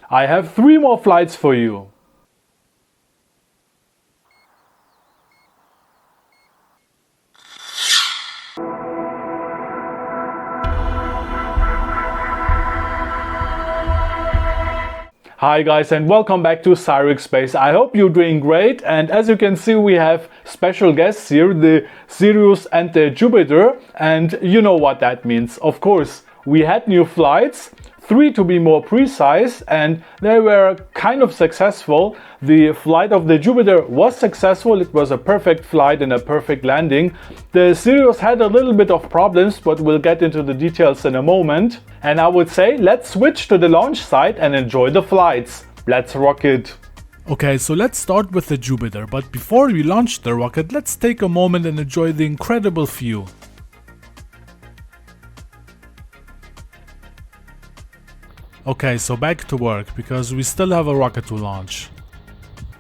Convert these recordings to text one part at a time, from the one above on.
I have 3 more flights for you. Hi guys, and welcome back to Cyrux Space. I hope you're doing great, and as you can see we have special guests here, the Sirius and the Jupiter, and you know what that means. Of course, we had new flights, 3 to be more precise, and they were kind of successful. The flight of the Jupiter was successful. It was a perfect flight and a perfect landing. The Sirius had a little bit of problems, but we'll get into the details in a moment. And I would say let's switch to the launch site and enjoy the flights. Let's rock it! Okay, so let's start with the Jupiter, but before we launch the rocket, let's take a moment and enjoy the incredible view. Okay, so back to work, because we still have a rocket to launch.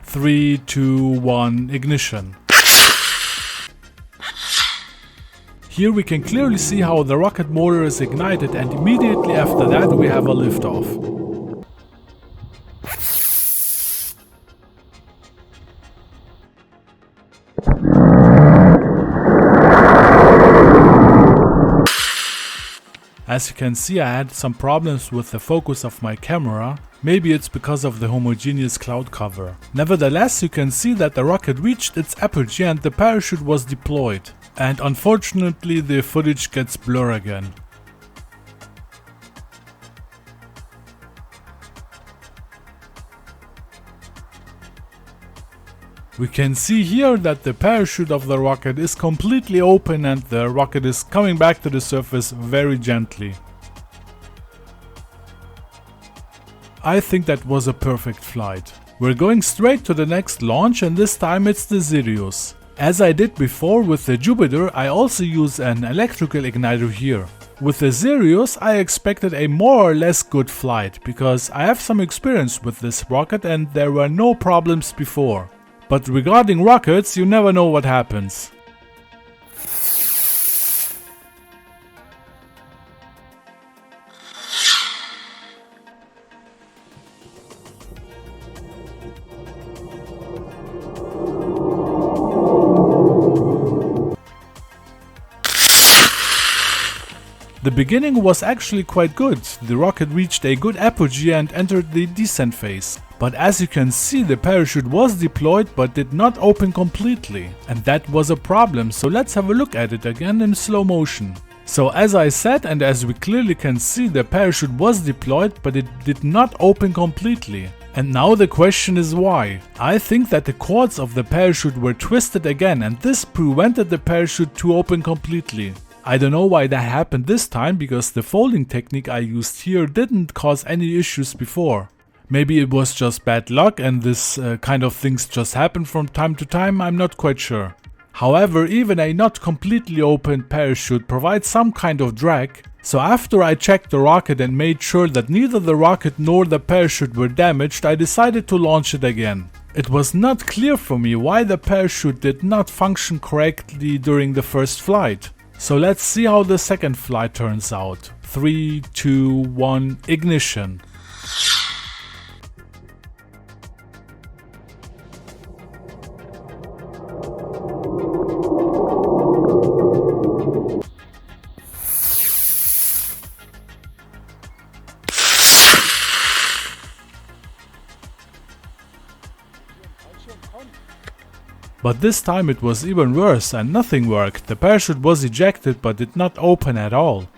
3, 2, 1, ignition. Here we can clearly see how the rocket motor is ignited, and immediately after that we have a liftoff. As you can see, I had some problems with the focus of my camera. Maybe it's because of the homogeneous cloud cover. Nevertheless, you can see that the rocket reached its apogee and the parachute was deployed. And unfortunately, the footage gets blurry again. We can see here that the parachute of the rocket is completely open and the rocket is coming back to the surface very gently. I think that was a perfect flight. We're going straight to the next launch, and this time it's the Sirius. As I did before with the Jupiter, I also use an electrical igniter here. With the Sirius, I expected a more or less good flight, because I have some experience with this rocket and there were no problems before. But regarding rockets, you never know what happens. The beginning was actually quite good. The rocket reached a good apogee and entered the descent phase. But as you can see, the parachute was deployed but did not open completely. And that was a problem, so let's have a look at it again in slow motion. So as I said, and as we clearly can see, the parachute was deployed but it did not open completely. And now the question is why? I think that the cords of the parachute were twisted again, and this prevented the parachute to open completely. I don't know why that happened this time, because the folding technique I used here didn't cause any issues before. Maybe it was just bad luck and this kind of things just happen from time to time, I'm not quite sure. However, even a not completely opened parachute provides some kind of drag, so after I checked the rocket and made sure that neither the rocket nor the parachute were damaged, I decided to launch it again. It was not clear for me why the parachute did not function correctly during the first flight. So let's see how the second flight turns out. 3, 2, 1, ignition. But this time it was even worse and nothing worked. The parachute was ejected but did not open at all.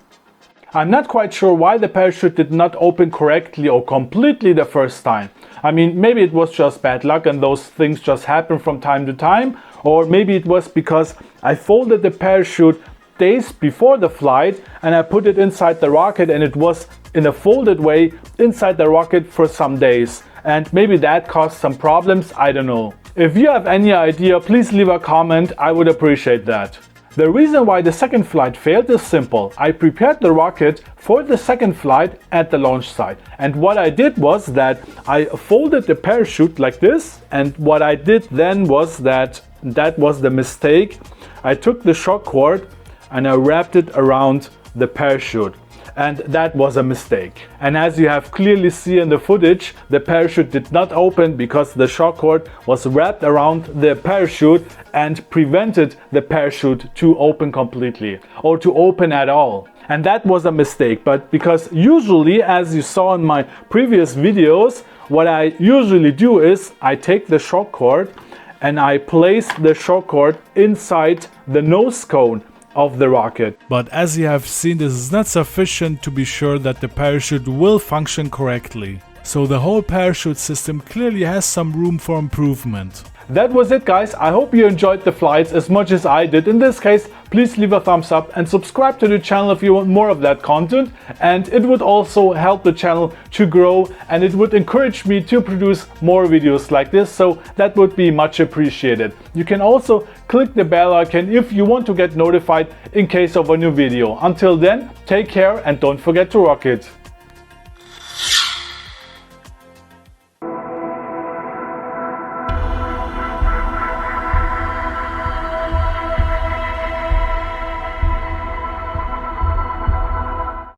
I'm not quite sure why the parachute did not open correctly or completely the first time. I mean, maybe it was just bad luck and those things just happen from time to time, or maybe it was because I folded the parachute days before the flight and I put it inside the rocket and it was in a folded way inside the rocket for some days. And maybe that caused some problems, I don't know. If you have any idea, please leave a comment, I would appreciate that. The reason why the second flight failed is simple. I prepared the rocket for the second flight at the launch site. And what I did was that I folded the parachute like this. And what I did then was that was the mistake. I took the shock cord and I wrapped it around the parachute. and that was a mistake. And as you have clearly seen in the footage, the parachute did not open because the shock cord was wrapped around the parachute and prevented the parachute to open completely or to open at all. And that was a mistake, but because usually, as you saw in my previous videos, what I usually do is I take the shock cord and I place the shock cord inside the nose cone of the rocket. But as you have seen, this is not sufficient to be sure that the parachute will function correctly. So the whole parachute system clearly has some room for improvement. That was it, guys. I hope you enjoyed the flights as much as I did. In this case, please leave a thumbs up and subscribe to the channel if you want more of that content. And it would also help the channel to grow, and it would encourage me to produce more videos like this. So that would be much appreciated. You can also click the bell icon if you want to get notified in case of a new video. Until then, take care and don't forget to rock it.